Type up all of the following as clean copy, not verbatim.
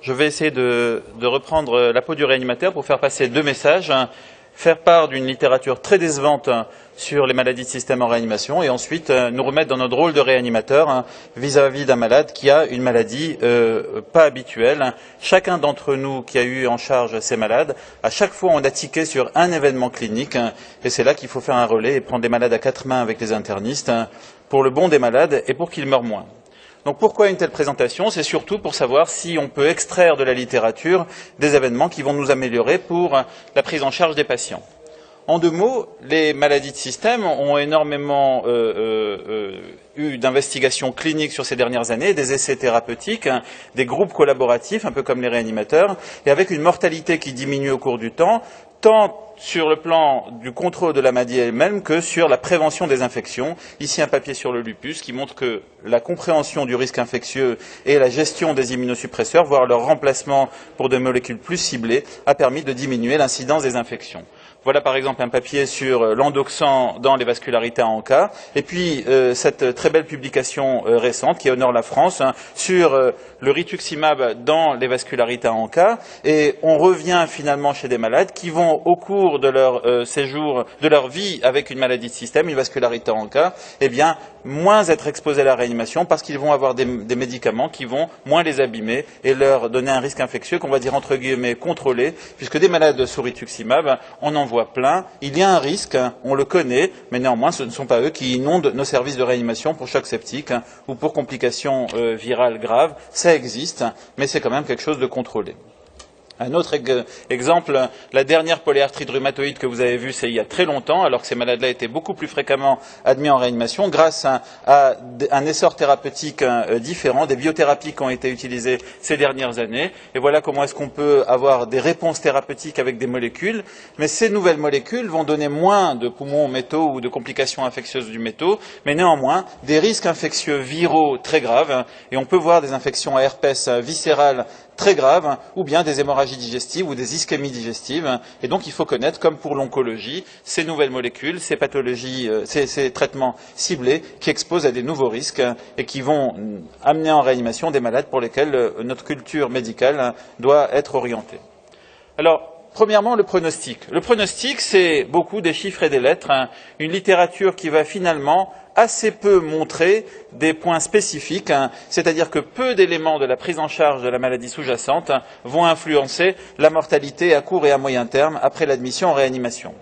Je vais essayer de reprendre la peau du réanimateur pour faire passer deux messages. Faire part d'une littérature très décevante sur les maladies de système en réanimation et ensuite nous remettre dans notre rôle de réanimateur vis-à-vis d'un malade qui a une maladie pas habituelle. Chacun d'entre nous qui a eu en charge ces malades, à chaque fois on a tiqué sur un événement clinique et c'est là qu'il faut faire un relais et prendre les malades à quatre mains avec les internistes pour le bon des malades et pour qu'ils meurent moins. Donc pourquoi une telle présentation? C'est surtout pour savoir si on peut extraire de la littérature des événements qui vont nous améliorer pour la prise en charge des patients. En deux mots, les maladies de système ont énormément eu d'investigations cliniques sur ces dernières années, des essais thérapeutiques, des groupes collaboratifs, un peu comme les réanimateurs, et avec une mortalité qui diminue au cours du temps, tant sur le plan du contrôle de la maladie elle-même que sur la prévention des infections. Ici, un papier sur le lupus qui montre que la compréhension du risque infectieux et la gestion des immunosuppresseurs, voire leur remplacement pour des molécules plus ciblées, a permis de diminuer l'incidence des infections. Voilà par exemple un papier sur l'endoxan dans les vascularités à ANCA, et puis cette très belle publication récente qui honore la France sur le rituximab dans les vascularités à ANCA, et on revient finalement chez des malades qui vont au cours de leur séjour, de leur vie avec une maladie de système, une vascularité à ANCA, eh bien moins être exposés à la réanimation parce qu'ils vont avoir des médicaments qui vont moins les abîmer et leur donner un risque infectieux qu'on va dire entre guillemets contrôlé, puisque des malades sous rituximab, on en voit plein. Il y a un risque, on le connaît, mais néanmoins ce ne sont pas eux qui inondent nos services de réanimation pour choc septique ou pour complications virales graves. Ça existe, mais c'est quand même quelque chose de contrôlé. Un autre exemple, la dernière polyarthrite rhumatoïde que vous avez vue, c'est il y a très longtemps, alors que ces malades-là étaient beaucoup plus fréquemment admis en réanimation, grâce à un essor thérapeutique différent, des biothérapies qui ont été utilisées ces dernières années. Et voilà comment est-ce qu'on peut avoir des réponses thérapeutiques avec des molécules. Mais ces nouvelles molécules vont donner moins de poumons métaux ou de complications infectieuses du métaux, mais néanmoins des risques infectieux viraux très graves. Et on peut voir des infections à herpès viscérales très graves, ou bien des hémorragies digestives ou des ischémies digestives. Et donc il faut connaître, comme pour l'oncologie, ces nouvelles molécules, ces pathologies, ces traitements ciblés qui exposent à des nouveaux risques et qui vont amener en réanimation des malades pour lesquels notre culture médicale doit être orientée. Alors, premièrement, le pronostic. Le pronostic, c'est beaucoup des chiffres et des lettres, une littérature qui va finalement assez peu montrer des points spécifiques, c'est-à-dire que peu d'éléments de la prise en charge de la maladie sous-jacente vont influencer la mortalité à court et à moyen terme après l'admission en réanimation.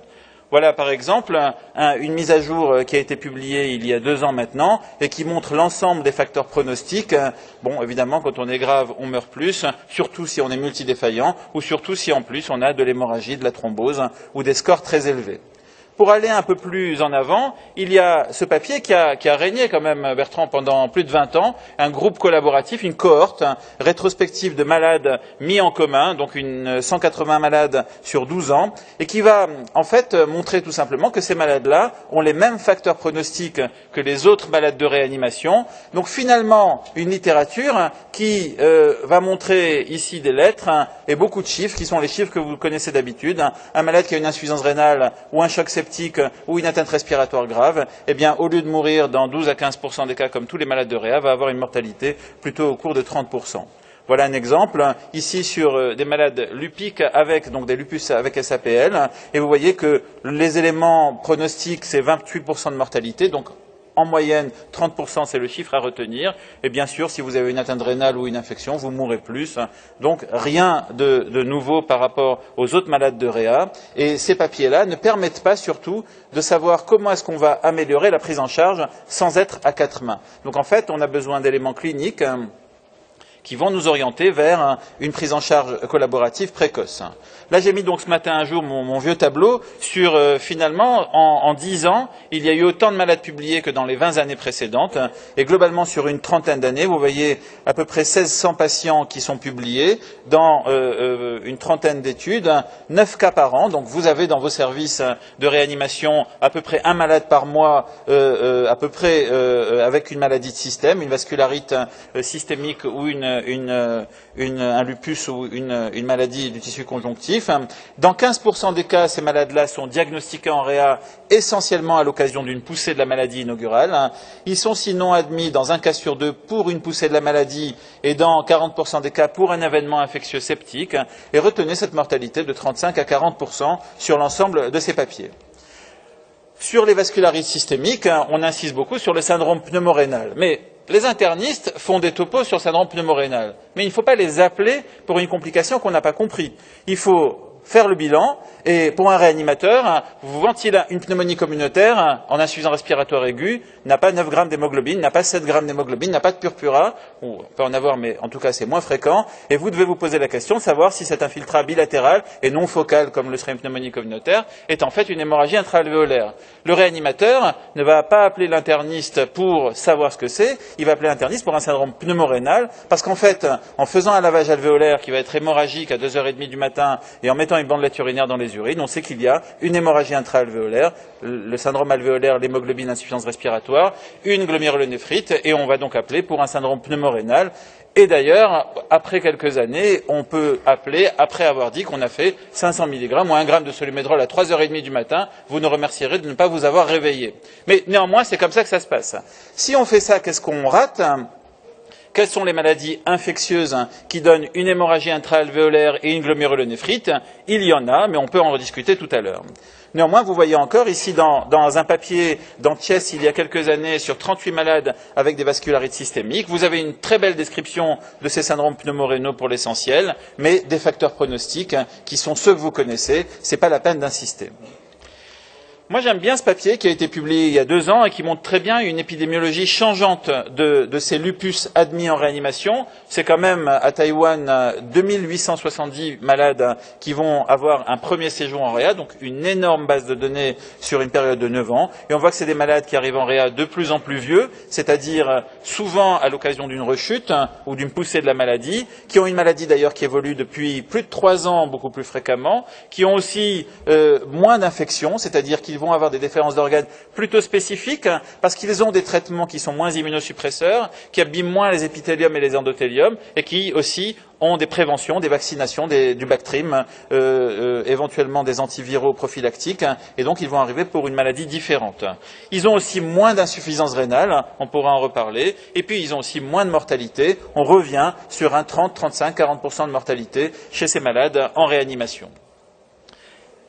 Voilà par exemple une mise à jour qui a été publiée il y a 2 ans maintenant et qui montre l'ensemble des facteurs pronostiques. Bon, évidemment, quand on est grave, on meurt plus, surtout si on est multidéfaillant ou surtout si en plus on a de l'hémorragie, de la thrombose ou des scores très élevés. Pour aller un peu plus en avant, il y a ce papier qui a régné quand même, Bertrand, pendant plus de 20 ans, un groupe collaboratif, une cohorte rétrospective de malades mis en commun, donc 180 malades sur 12 ans, et qui va en fait montrer tout simplement que ces malades-là ont les mêmes facteurs pronostiques que les autres malades de réanimation. Donc finalement, une littérature qui va montrer ici des lettres et beaucoup de chiffres, qui sont les chiffres que vous connaissez d'habitude. Un malade qui a une insuffisance rénale ou un choc septique ou une atteinte respiratoire grave, eh bien, au lieu de mourir dans 12 à 15% des cas comme tous les malades de réa, va avoir une mortalité plutôt au cours de 30%. Voilà un exemple, ici sur des malades lupiques avec, donc des lupus avec SAPL, et vous voyez que les éléments pronostiques, c'est 28% de mortalité, donc en moyenne, 30% c'est le chiffre à retenir. Et bien sûr, si vous avez une atteinte rénale ou une infection, vous mourrez plus. Donc rien de nouveau par rapport aux autres malades de réa. Et ces papiers-là ne permettent pas surtout de savoir comment est-ce qu'on va améliorer la prise en charge sans être à quatre mains. Donc en fait, on a besoin d'éléments cliniques qui vont nous orienter vers une prise en charge collaborative précoce. Là, j'ai mis donc ce matin un jour mon vieux tableau sur, finalement, en 10 ans, il y a eu autant de malades publiés que dans les 20 années précédentes, et globalement sur une trentaine d'années, vous voyez à peu près 1600 patients qui sont publiés dans une trentaine d'études, 9 cas par an, donc vous avez dans vos services de réanimation à peu près un malade par mois, à peu près avec une maladie de système, une vascularite systémique ou une un lupus ou une maladie du tissu conjonctif. Dans 15% des cas, ces malades-là sont diagnostiqués en réa essentiellement à l'occasion d'une poussée de la maladie inaugurale. Ils sont sinon admis dans un cas sur deux pour une poussée de la maladie et dans 40% des cas pour un événement infectieux septique. Et retenez cette mortalité de 35 à 40% sur l'ensemble de ces papiers. Sur les vascularites systémiques, on insiste beaucoup sur le syndrome pneumorénal. Mais les internistes font des topos sur le syndrome pneumorénal. Mais il ne faut pas les appeler pour une complication qu'on n'a pas compris. Il faut faire le bilan, et pour un réanimateur, vous ventilez une pneumonie communautaire en insuffisance respiratoire aiguë, n'a pas 9 grammes d'hémoglobine, n'a pas 7 grammes d'hémoglobine, n'a pas de purpura, ou on peut en avoir, mais en tout cas c'est moins fréquent, et vous devez vous poser la question de savoir si cet infiltrat bilatéral et non focal, comme le serait une pneumonie communautaire, est en fait une hémorragie intra-alvéolaire. Le réanimateur ne va pas appeler l'interniste pour savoir ce que c'est, il va appeler l'interniste pour un syndrome pneumorénal, parce qu'en fait, en faisant un lavage alvéolaire qui va être hémorragique à 2h30 du matin, et en mettant une bandelette urinaire dans les urines, on sait qu'il y a une hémorragie intra-alvéolaire, le syndrome alvéolaire, l'hémoglobine, insuffisance respiratoire, une glomérulonéphrite, et on va donc appeler pour un syndrome pneumorénal. Et d'ailleurs, après quelques années, on peut appeler, après avoir dit qu'on a fait 500 mg ou 1 g de solumédrol à 3h30 du matin, vous nous remercierez de ne pas vous avoir réveillé. Mais néanmoins, c'est comme ça que ça se passe. Si on fait ça, qu'est-ce qu'on rate ? Quelles sont les maladies infectieuses qui donnent une hémorragie intra-alvéolaire et une glomérulonéphrite? Il y en a, mais on peut en rediscuter tout à l'heure. Néanmoins, vous voyez encore ici dans un papier d'Antiès il y a quelques années sur 38 malades avec des vascularites systémiques, vous avez une très belle description de ces syndromes pneumorénaux pour l'essentiel, mais des facteurs pronostiques qui sont ceux que vous connaissez, c'est pas la peine d'insister. Moi, j'aime bien ce papier qui a été publié il y a 2 ans et qui montre très bien une épidémiologie changeante de ces lupus admis en réanimation. C'est quand même à Taïwan 2870 malades qui vont avoir un premier séjour en réa, donc une énorme base de données sur une période de 9 ans. Et on voit que c'est des malades qui arrivent en réa de plus en plus vieux, c'est-à-dire souvent à l'occasion d'une rechute ou d'une poussée de la maladie, qui ont une maladie d'ailleurs qui évolue depuis plus de 3 ans beaucoup plus fréquemment, qui ont aussi moins d'infections, c'est-à-dire qu'ils vont avoir des déférences d'organes plutôt spécifiques parce qu'ils ont des traitements qui sont moins immunosuppresseurs, qui abîment moins les épithéliums et les endothéliums et qui aussi ont des préventions, des vaccinations, du Bactrim, éventuellement des antiviraux prophylactiques, et donc ils vont arriver pour une maladie différente. Ils ont aussi moins d'insuffisance rénale, on pourra en reparler, et puis ils ont aussi moins de mortalité. On revient sur un 30, 35, 40% de mortalité chez ces malades en réanimation.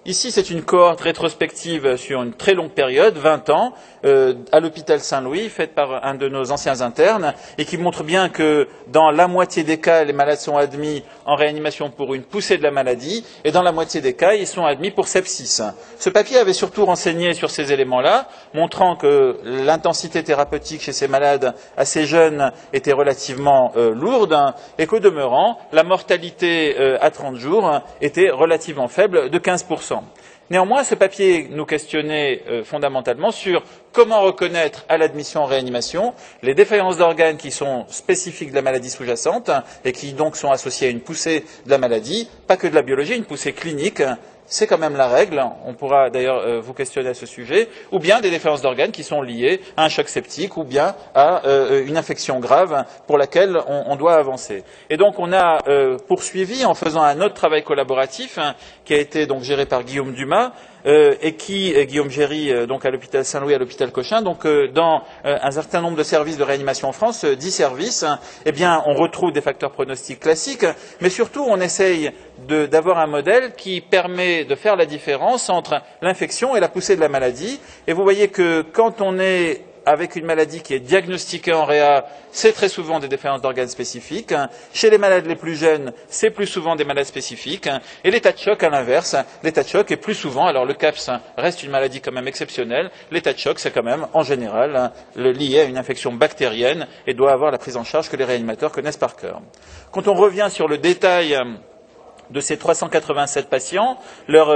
Ici, c'est une cohorte rétrospective sur une très longue période, 20 ans, à l'hôpital Saint-Louis, faite par un de nos anciens internes, et qui montre bien que dans la moitié des cas, les malades sont admis en réanimation pour une poussée de la maladie, et dans la moitié des cas, ils sont admis pour sepsis. Ce papier avait surtout renseigné sur ces éléments-là, montrant que l'intensité thérapeutique chez ces malades assez jeunes était relativement lourde, et qu'au demeurant, la mortalité à 30 jours était relativement faible, de 15%. Néanmoins, ce papier nous questionnait fondamentalement sur comment reconnaître à l'admission en réanimation les défaillances d'organes qui sont spécifiques de la maladie sous-jacente et qui donc sont associées à une poussée de la maladie, pas que de la biologie, une poussée clinique. C'est quand même la règle, on pourra d'ailleurs vous questionner à ce sujet, ou bien des défaillances d'organes qui sont liées à un choc septique ou bien à une infection grave pour laquelle on doit avancer. Et donc on a poursuivi en faisant un autre travail collaboratif qui a été donc géré par Guillaume Dumas, et Guillaume Géry, donc à l'hôpital Saint-Louis, à l'hôpital Cochin, donc dans un certain nombre de services de réanimation en France, 10 services, eh bien on retrouve des facteurs pronostiques classiques, mais surtout on essaye d'avoir un modèle qui permet de faire la différence entre l'infection et la poussée de la maladie. Et vous voyez que quand on est avec une maladie qui est diagnostiquée en réa, c'est très souvent des défaillances d'organes spécifiques. Chez les malades les plus jeunes, c'est plus souvent des malades spécifiques. Et l'état de choc, à l'inverse, l'état de choc est plus souvent, alors le CAPS reste une maladie quand même exceptionnelle, l'état de choc, c'est quand même, en général, lié à une infection bactérienne et doit avoir la prise en charge que les réanimateurs connaissent par cœur. Quand on revient sur le détail de ces 387 patients. Leur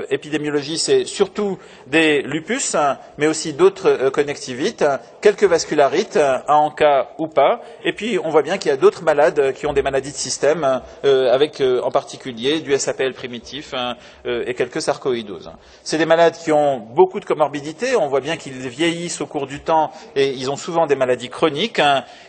épidémiologie, c'est surtout des lupus, mais aussi d'autres connectivites, quelques vascularites, en cas ou pas. Et puis, on voit bien qu'il y a d'autres malades qui ont des maladies de système, avec en particulier du SAPL primitif et quelques sarcoïdoses. C'est des malades qui ont beaucoup de comorbidités. On voit bien qu'ils vieillissent au cours du temps et ils ont souvent des maladies chroniques.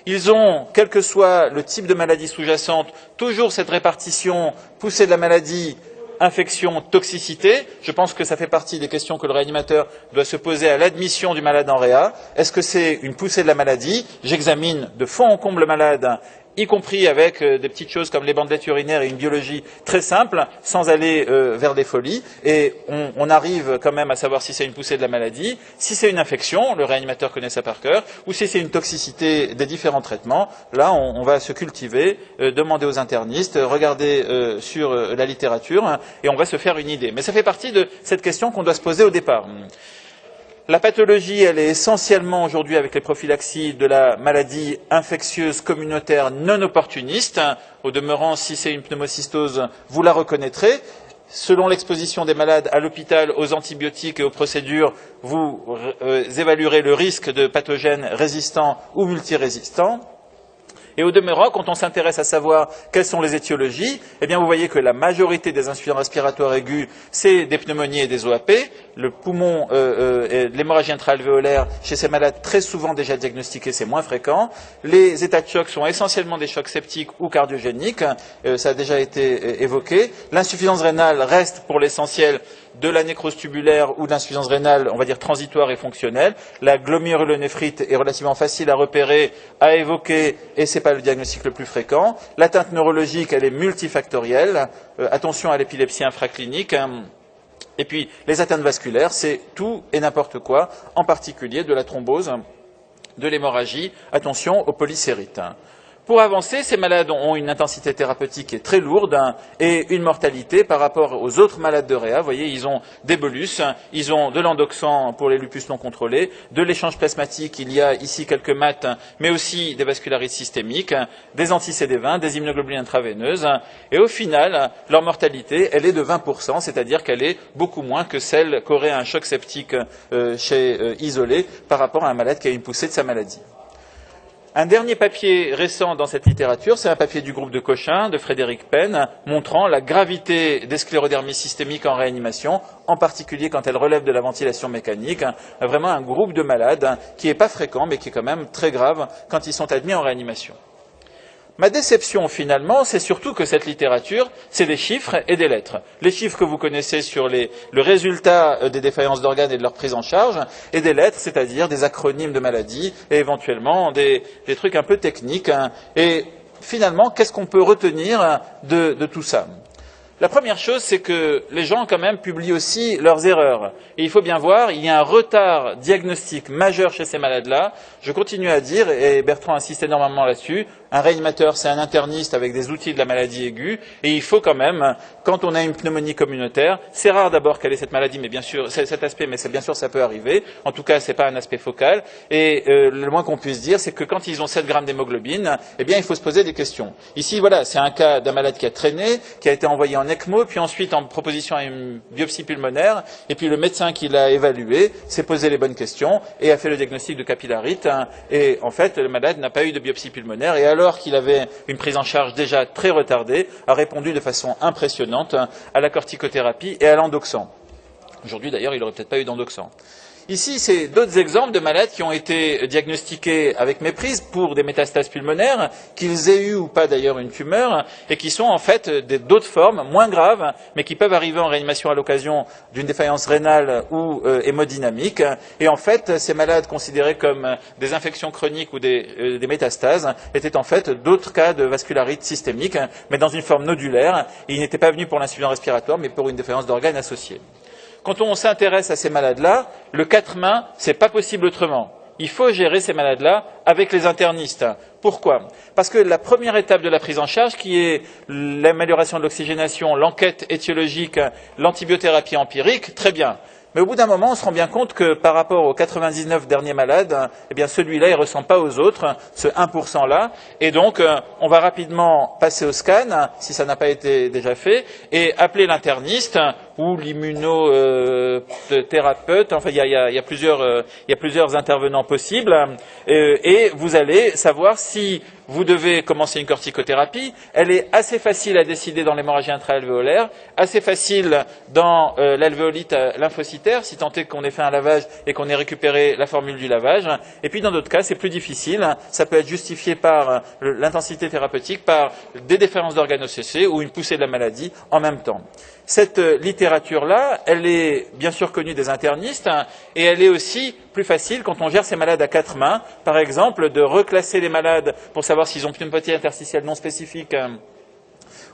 Ils ont, quel que soit le type de maladie sous-jacente, toujours cette répartition poussée de la maladie, infection, toxicité. Je pense que ça fait partie des questions que le réanimateur doit se poser à l'admission du malade en réa. Est-ce que c'est une poussée de la maladie? J'examine de fond en comble le malade, y compris avec des petites choses comme les bandelettes urinaires et une biologie très simple, sans aller vers des folies. Et on arrive quand même à savoir si c'est une poussée de la maladie, si c'est une infection, le réanimateur connaît ça par cœur, ou si c'est une toxicité des différents traitements. Là, on va se cultiver, demander aux internistes, regarder sur la littérature, et on va se faire une idée. Mais ça fait partie de cette question qu'on doit se poser au départ. La pathologie, elle est essentiellement aujourd'hui avec les prophylaxies de la maladie infectieuse communautaire non opportuniste. Au demeurant, si c'est une pneumocystose, vous la reconnaîtrez. Selon l'exposition des malades à l'hôpital aux antibiotiques et aux procédures, vous évaluerez le risque de pathogènes résistants ou multirésistants. Et au demeurant, quand on s'intéresse à savoir quelles sont les étiologies, eh bien vous voyez que la majorité des insuffisances respiratoires aiguës, c'est des pneumonies et des OAP. Le poumon, l'hémorragie intra-alvéolaire, chez ces malades très souvent déjà diagnostiqués, c'est moins fréquent. Les états de choc sont essentiellement des chocs septiques ou cardiogéniques, ça a déjà été évoqué. L'insuffisance rénale reste pour l'essentiel de la nécrose tubulaire ou de l'insuffisance rénale, on va dire transitoire et fonctionnelle. La glomérulonéphrite est relativement facile à repérer, à évoquer, et c'est pas le diagnostic le plus fréquent. L'atteinte neurologique, elle est multifactorielle. Attention à l'épilepsie infraclinique. Et puis, les atteintes vasculaires, c'est tout et n'importe quoi, en particulier de la thrombose, de l'hémorragie. Attention aux polysérites. Pour avancer, ces malades ont une intensité thérapeutique qui est très lourde et une mortalité par rapport aux autres malades de réa. Vous voyez, ils ont des bolus, ils ont de l'endoxan pour les lupus non contrôlés, de l'échange plasmatique, il y a ici quelques mates, mais aussi des vascularites systémiques, des anti-CD20, des immunoglobulines intraveineuses. Et au final, leur mortalité, elle est de 20%, c'est-à-dire qu'elle est beaucoup moins que celle qu'aurait un choc septique isolé par rapport à un malade qui a une poussée de sa maladie. Un dernier papier récent dans cette littérature, c'est un papier du groupe de Cochin, de Frédéric Penn, montrant la gravité des sclérodermies systémiques en réanimation, en particulier quand elles relèvent de la ventilation mécanique. Vraiment un groupe de malades qui n'est pas fréquent, mais qui est quand même très grave quand ils sont admis en réanimation. Ma déception, finalement, c'est surtout que cette littérature, c'est des chiffres et des lettres. Les chiffres que vous connaissez sur le résultat des défaillances d'organes et de leur prise en charge, et des lettres, c'est-à-dire des acronymes de maladies, et éventuellement des trucs un peu techniques. Et finalement, qu'est-ce qu'on peut retenir de tout ça ? La première chose, c'est que les gens, quand même, publient aussi leurs erreurs. Et il faut bien voir, il y a un retard diagnostique majeur chez ces malades-là. Je continue à dire, et Bertrand insiste énormément là-dessus, un réanimateur, c'est un interniste avec des outils de la maladie aiguë. Et il faut quand même, quand on a une pneumonie communautaire, c'est rare d'abord qu'elle ait cette maladie, mais bien sûr, cet aspect, mais c'est bien sûr, ça peut arriver. En tout cas, c'est pas un aspect focal. Et le moins qu'on puisse dire, c'est que quand ils ont 7 grammes d'hémoglobine, eh bien, il faut se poser des questions. Ici, voilà, c'est un cas d'un malade qui a traîné, qui a été envoyé en ECMO, puis ensuite en proposition à une biopsie pulmonaire, et puis le médecin qui l'a évalué s'est posé les bonnes questions et a fait le diagnostic de capillarite. Et en fait, le malade n'a pas eu de biopsie pulmonaire, et alors qu'il avait une prise en charge déjà très retardée, a répondu de façon impressionnante à la corticothérapie et à l'endoxan. Aujourd'hui, d'ailleurs, il n'aurait peut-être pas eu d'endoxan. Ici, c'est d'autres exemples de malades qui ont été diagnostiqués avec méprise pour des métastases pulmonaires, qu'ils aient eu ou pas d'ailleurs une tumeur, et qui sont en fait d'autres formes moins graves, mais qui peuvent arriver en réanimation à l'occasion d'une défaillance rénale ou hémodynamique. Et en fait, ces malades considérés comme des infections chroniques ou des métastases étaient en fait d'autres cas de vascularite systémique, mais dans une forme nodulaire. Ils n'étaient pas venus pour l'insuffisance respiratoire, mais pour une défaillance d'organes associée. Quand on s'intéresse à ces malades-là, le 4 mains, c'est pas possible autrement. Il faut gérer ces malades-là avec les internistes. Pourquoi ? Parce que la première étape de la prise en charge, qui est l'amélioration de l'oxygénation, l'enquête étiologique, l'antibiothérapie empirique, très bien. Mais au bout d'un moment, on se rend bien compte que par rapport aux 99 derniers malades, eh bien celui-là, il ne ressemble pas aux autres, ce 1%-là. Et donc, on va rapidement passer au scan, si ça n'a pas été déjà fait, et appeler l'interniste ou l'immunothérapeute. Enfin, il y a plusieurs intervenants possibles. Et vous allez savoir si vous devez commencer une corticothérapie. Elle est assez facile à décider dans l'hémorragie intra-alvéolaire, assez facile dans l'alvéolite lymphocytaire, si tant est qu'on ait fait un lavage et qu'on ait récupéré la formule du lavage. Et puis dans d'autres cas, c'est plus difficile. Ça peut être justifié par l'intensité thérapeutique, par des déférences d'organes OCC ou une poussée de la maladie en même temps. Cette littérature-là, elle est bien sûr connue des internistes et elle est aussi plus facile quand on gère ces malades à 4 mains. Par exemple, de reclasser les malades pour savoir s'ils ont pneumopathie interstitielle non spécifique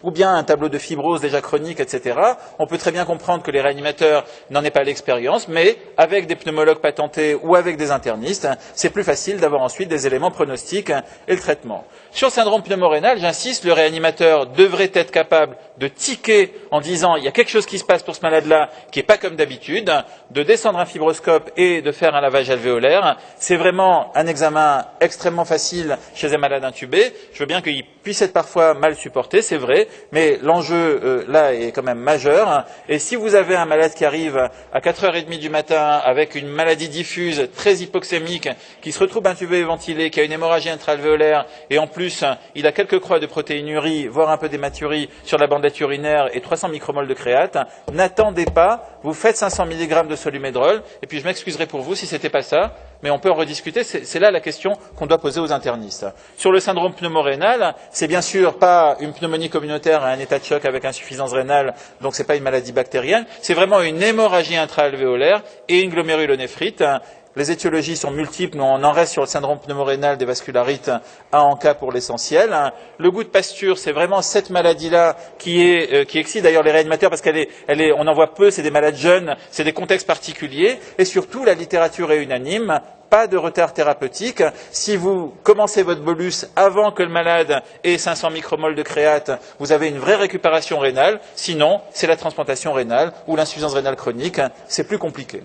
ou bien un tableau de fibrose déjà chronique, etc. On peut très bien comprendre que les réanimateurs n'en aient pas l'expérience, mais avec des pneumologues patentés ou avec des internistes, c'est plus facile d'avoir ensuite des éléments pronostiques et le traitement. Sur le syndrome pneumorénal, j'insiste, le réanimateur devrait être capable de tiquer en disant il y a quelque chose qui se passe pour ce malade-là qui n'est pas comme d'habitude, de descendre un fibroscope et de faire un lavage alvéolaire. C'est vraiment un examen extrêmement facile chez un malade intubé. Je veux bien qu'il puisse être parfois mal supporté, c'est vrai, mais l'enjeu là est quand même majeur. Et si vous avez un malade qui arrive à 4h30 du matin avec une maladie diffuse très hypoxémique, qui se retrouve intubé et ventilé, qui a une hémorragie intra-alvéolaire et en plus il a quelques croix de protéinurie, voire un peu d'hématurie sur la bandelette urinaire et 300 micromoles de créate, n'attendez pas, vous faites 500 mg de solumédrol et puis je m'excuserai pour vous si c'était pas ça, mais on peut en rediscuter, c'est là la question qu'on doit poser aux internistes. Sur le syndrome pneumorénal, c'est bien sûr pas une pneumonie communautaire à un état de choc avec insuffisance rénale, donc c'est pas une maladie bactérienne, c'est vraiment une hémorragie intra-alvéolaire et une glomérulonéphrite. Les étiologies sont multiples, mais on en reste sur le syndrome pneumorénal des vascularites à ANCA pour l'essentiel. Le goût de pasture, c'est vraiment cette maladie-là qui excite d'ailleurs les réanimateurs parce on en voit peu, c'est des malades jeunes, c'est des contextes particuliers, et surtout la littérature est unanime. Pas de retard thérapeutique. Si vous commencez votre bolus avant que le malade ait 500 micromoles de créate, vous avez une vraie récupération rénale. Sinon, c'est la transplantation rénale ou l'insuffisance rénale chronique. C'est plus compliqué.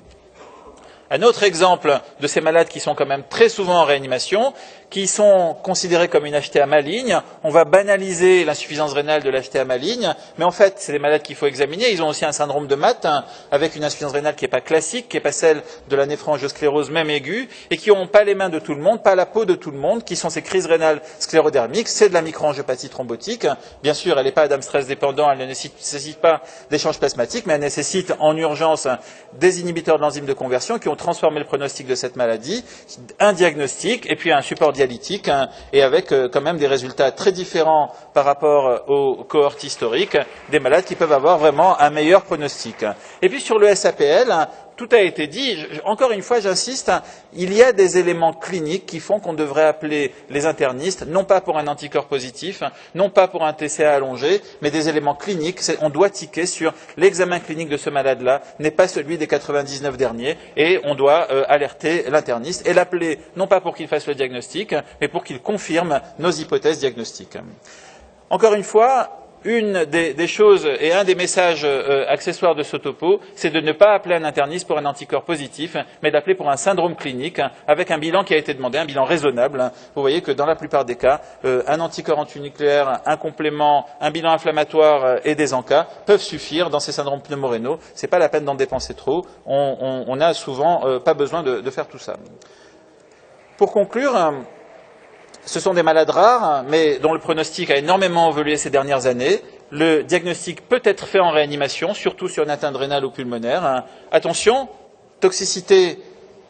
Un autre exemple de ces malades qui sont quand même très souvent en réanimation, qui sont considérés comme une HTA maligne. On va banaliser l'insuffisance rénale de l'HTA maligne, mais en fait, c'est des malades qu'il faut examiner. Ils ont aussi un syndrome de Matt, avec une insuffisance rénale qui n'est pas classique, qui n'est pas celle de la néphrangiosclérose même aiguë, et qui n'ont pas les mains de tout le monde, pas la peau de tout le monde, qui sont ces crises rénales sclérodermiques. C'est de la microangiopathie thrombotique. Bien sûr, elle n'est pas Adam stress dépendant, elle ne nécessite pas d'échange plasmatique, mais elle nécessite en urgence des inhibiteurs de l'enzyme de conversion qui ont transformé le pronostic de cette maladie, un diagnostic et puis un support dialytique, et avec quand même des résultats très différents par rapport aux cohortes historiques, des malades qui peuvent avoir vraiment un meilleur pronostic. Et puis sur le SAPL, tout a été dit, encore une fois j'insiste, il y a des éléments cliniques qui font qu'on devrait appeler les internistes, non pas pour un anticorps positif, non pas pour un TCA allongé, mais des éléments cliniques. On doit tiquer sur l'examen clinique de ce malade-là, n'est pas celui des 99 derniers, et on doit alerter l'interniste et l'appeler, non pas pour qu'il fasse le diagnostic, mais pour qu'il confirme nos hypothèses diagnostiques. Encore une fois, une des choses et un des messages accessoires de ce topo, c'est de ne pas appeler un interniste pour un anticorps positif, mais d'appeler pour un syndrome clinique avec un bilan qui a été demandé, un bilan raisonnable. Vous voyez que dans la plupart des cas, un anticorps antinucléaire, un complément, un bilan inflammatoire et des ANCA peuvent suffire dans ces syndromes pneumorénaux. C'est pas la peine d'en dépenser trop. On n'a souvent pas besoin de faire tout ça. Pour conclure, ce sont des malades rares, mais dont le pronostic a énormément évolué ces dernières années. Le diagnostic peut être fait en réanimation, surtout sur une atteinte rénale ou pulmonaire. Attention, toxicité,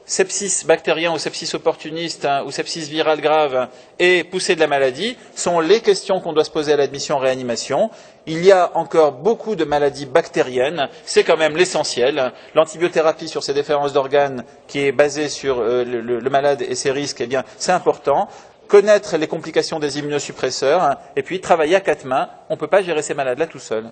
sepsis bactérien ou sepsis opportuniste ou sepsis virale grave et poussée de la maladie sont les questions qu'on doit se poser à l'admission en réanimation. Il y a encore beaucoup de maladies bactériennes, c'est quand même l'essentiel. L'antibiothérapie sur ces déférences d'organes qui est basée sur le malade et ses risques, eh bien, c'est important. Connaître les complications des immunosuppresseurs, et puis travailler à 4 mains. On ne peut pas gérer ces malades-là tout seul.